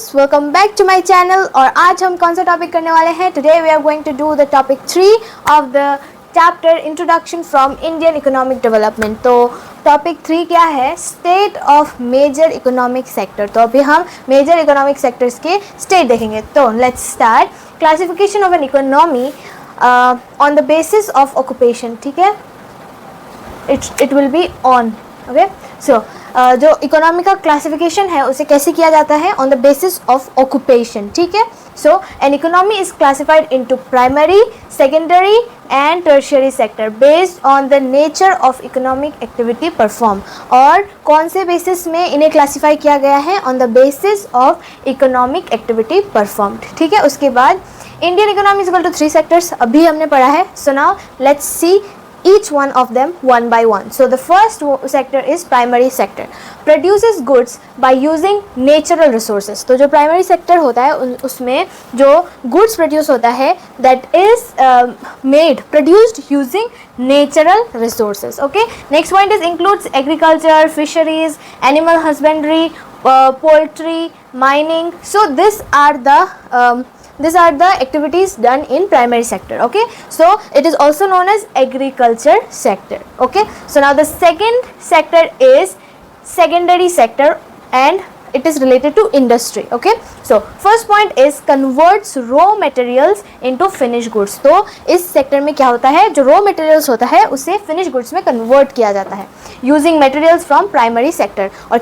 Friends, welcome back to my channel. और आज हम कौन सा टॉपिक करने वाले हैं? Today we are going to do the topic 3 of the chapter introduction from Indian economic development. तो टॉपिक 3 क्या है? State of major economic sector. तो अभी हम मेजर इकोनॉमिक सेक्टर्स के स्टेट देखेंगे। तो let's start. Classification of an economy on the basis of occupation. ठीक है, it will be on. Okay, सो जो इकोनॉमी का क्लासिफिकेशन है उसे कैसे किया जाता है? On the basis of occupation. ठीक है, so an economy is classified into primary, secondary and tertiary sector based on the nature of economic activity perform. और कौन से बेसिस में इन्हें क्लासीफाई किया गया है? On the basis of economic activity performed. ठीक है, उसके बाद Indian economy is equal to 3 sectors अभी हमने पढ़ा है। So now let's see each one of them one by one. So the first sector is primary sector, produces goods by using natural resources. तो जो primary sector होता है उसमें जो goods produce होता है that is made produced using natural resources. Okay, next point is includes agriculture, fisheries, animal husbandry, poultry, mining. So these are the activities done in primary sector. Okay, so it is also known as agriculture sector. Okay, so now the second sector is secondary sector and it is related to industry. Okay, so first point is converts raw materials into finished goods. तो इस sector में क्या होता है? जो raw materials होता है उसे finished goods में convert किया जाता है using materials from primary sector. और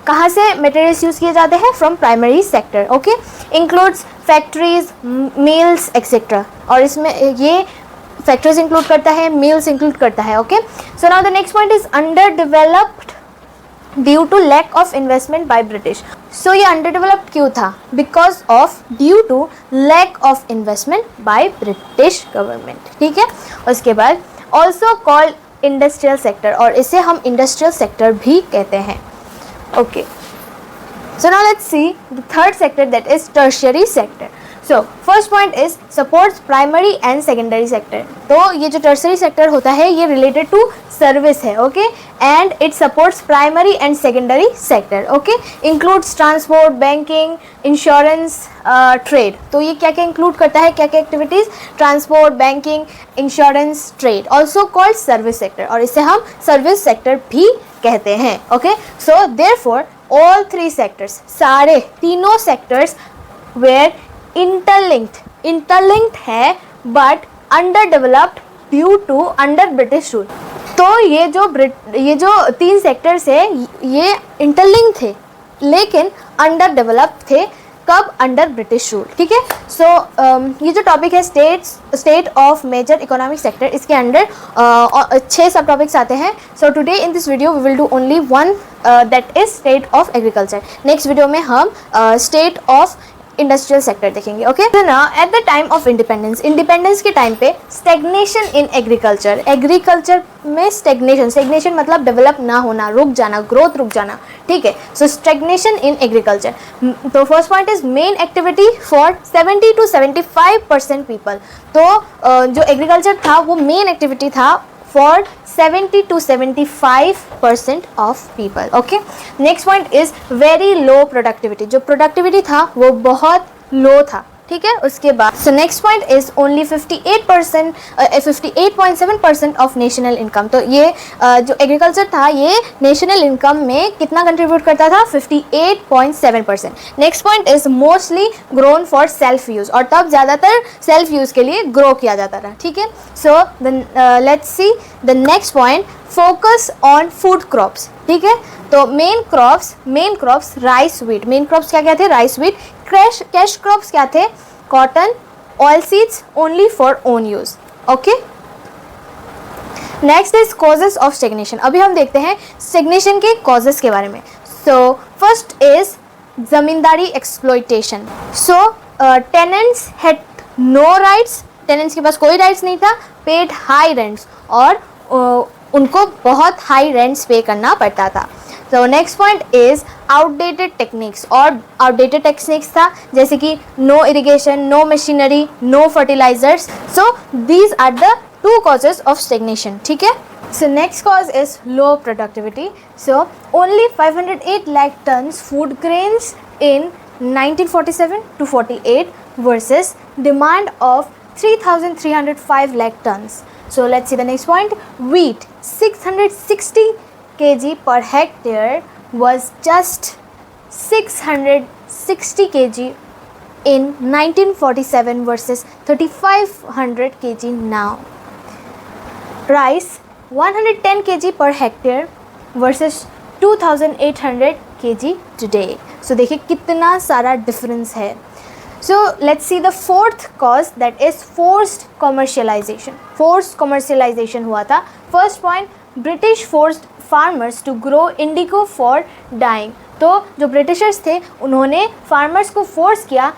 कहाँ से materials use किए जाते हैं? From primary sector. Okay, includes factories, mills, etc. और इसमें ये factories include करता है, mills include करता है. Okay, so now the next point is underdeveloped due to lack of investment by British. So ये अंडरडेवलप्ड क्यों था? Because of due to lack of investment by British government. ठीक है, उसके बाद ऑल्सो कॉल्ड इंडस्ट्रियल सेक्टर और इसे हम इंडस्ट्रियल सेक्टर भी कहते हैं. Okay, so now let's see the third sector that is tertiary sector. So first point is supports primary and secondary sector. तो ये जो टर्शियरी सेक्टर होता है ये रिलेटेड टू सर्विस है. Okay, and it supports primary and secondary sector. Okay, includes transport, banking, insurance, trade. तो ये क्या क्या इंक्लूड करता है? क्या क्या activities? Transport, banking, insurance, trade. Also called service sector और इसे हम सर्विस सेक्टर भी कहते हैं. Okay, so therefore all 3 sectors, सारे तीनों सेक्टर्स वेयर इंटरलिंक्ड है but under developed due to under British rule. तो ये जो 3 सेक्टर्स है ये इंटरलिंक्ड थे लेकिन अंडर डेवलप्ड थे. कब? Under British rule. ठीक है, सो ये जो टॉपिक है state of major economic sector, इसके अंडर 6 सब टॉपिक्स आते हैं. So today in this video we will do only one that is state of agriculture. Next video में हम स्टेट ऑफ इंडस्ट्रियल सेक्टर देखेंगे. Okay, तो ना at the time of independence के time पे stagnation in agriculture में stagnation मतलब develop ना होना, रुक जाना, ग्रोथ रुक जाना. ठीक है, सो स्टेग्नेशन इन एग्रीकल्चर. तो first point is main activity for 70 to 75% people. तो जो एग्रीकल्चर था वो मेन एक्टिविटी था for 70 to 75% of people. Okay, next point is very low productivity. जो productivity था वो बहुत low था. ठीक है, उसके बाद so next point is only 58.7% of national income. तो ये जो एग्रीकल्चर था ये नेशनल इनकम में कितना कंट्रीब्यूट करता था? 58.7%. Next point is mostly grown for self use और तब ज़्यादातर सेल्फ यूज़ के लिए ग्रो किया जाता था. ठीक है, so let's see the next point, focus on food crops. ठीक है, तो main crops rice, wheat. Main crops क्या क्या थे? Rice, wheat. कैश क्रॉप्स क्या थे? Cotton, oil seeds only for own use. Okay, next is causes of stagnation. अभी हम देखते हैं स्टेग्नेशन के कॉजेस के बारे में. So first is zamindari exploitation. So tenants had no rights. Tenants के पास कोई राइट्स नहीं था. पेड हाई रेंट्स और उनको बहुत हाई रेंट्स पे करना पड़ता था. तो next point is outdated techniques. और आउटडेटेड टेक्निक्स था जैसे कि no irrigation, no machinery, no fertilisers. So these are the 2 causes of stagnation. ठीक है, So next cause is low productivity. So only 508 lakh tons food grains in 1947 to 48 versus demand of 3,305 lakh tons. So let's see the next point. Wheat 660 kg per hectare was just 660 kg in 1947 versus 3,500 kg now. Rice 110 kg per hectare versus 2,800 kg today. So देखिए कितना सारा difference है. So let's see the fourth cause, that is forced commercialization. Forced commercialization हुआ था. First point, British forced farmers to grow indigo for dyeing. तो जो Britishers थे उन्होंने फार्मर्स को फोर्स किया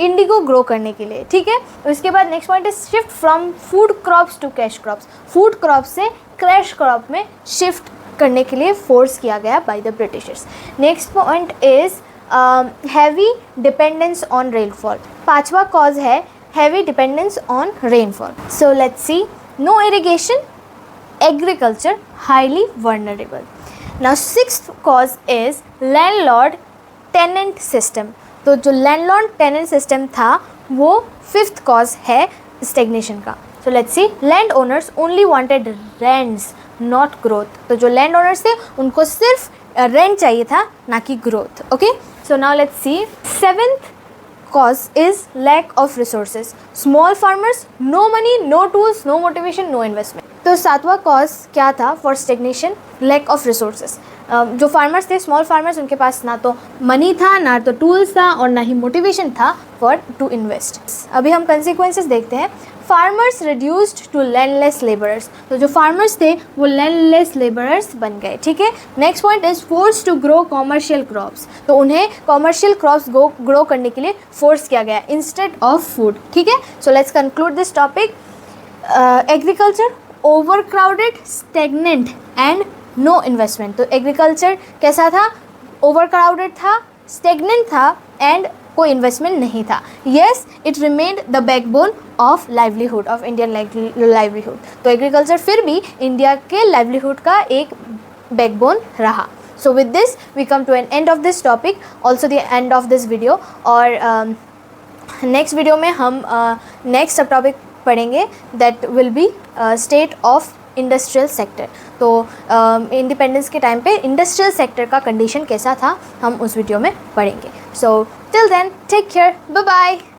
इंडिगो ग्रो करने के लिए. ठीक है. उसके बाद next point is shift from food crops to cash crops. Food crop से कैश क्रॉप में शिफ्ट करने के लिए फोर्स किया गया by the Britishers. Next point is heavy dependence on rainfall. पांचवा कॉज है heavy dependence on rainfall. So let's see. No irrigation, agriculture highly vulnerable. Now sixth cause is landlord tenant system. तो जो landlord tenant system था वो fifth cause है stagnation का. सो let's C. Land owners only wanted rents not growth. तो जो land owners थे उनको सिर्फ रेंट चाहिए था, ना कि growth. Okay. So now let's C. Seventh cause is lack of resources. Small farmers, no money, no tools, no motivation, no investment. तो सातवां cause क्या था for stagnation? Lack of resources. जो फार्मर्स थे, स्मॉल फार्मर्स, उनके पास ना तो money था, ना तो टूल्स था और ना ही मोटिवेशन था फॉर टू इन्वेस्ट. अभी हम कंसिक्वेंसेस देखते हैं. Farmers reduced to landless labourers. तो जो फार्मर्स थे वो लैंडलेस लेबरर्स बन गए. ठीक है. Next point is force to grow commercial crops. तो उन्हें कॉमर्शियल क्रॉप्स ग्रो करने के लिए फोर्स किया गया इंस्टेड ऑफ फूड. ठीक है. So let's conclude this topic. Agriculture overcrowded, stagnant and no investment. तो एग्रीकल्चर कैसा था? ओवर क्राउडेड था, स्टेगनेंट था एंड कोई इन्वेस्टमेंट नहीं था. Yes, it remained the backbone of livelihood, of Indian livelihood. तो एग्रीकल्चर फिर भी इंडिया के लाइवलीहुड का एक बैकबोन रहा. So with this we come to an end of this topic, also the end of this video. और next video में हम नेक्स्ट सब टॉपिक पढ़ेंगे, that will be state of industrial sector. तो independence के time पे industrial sector का condition कैसा था हम उस वीडियो में पढ़ेंगे. So till then take care, bye bye.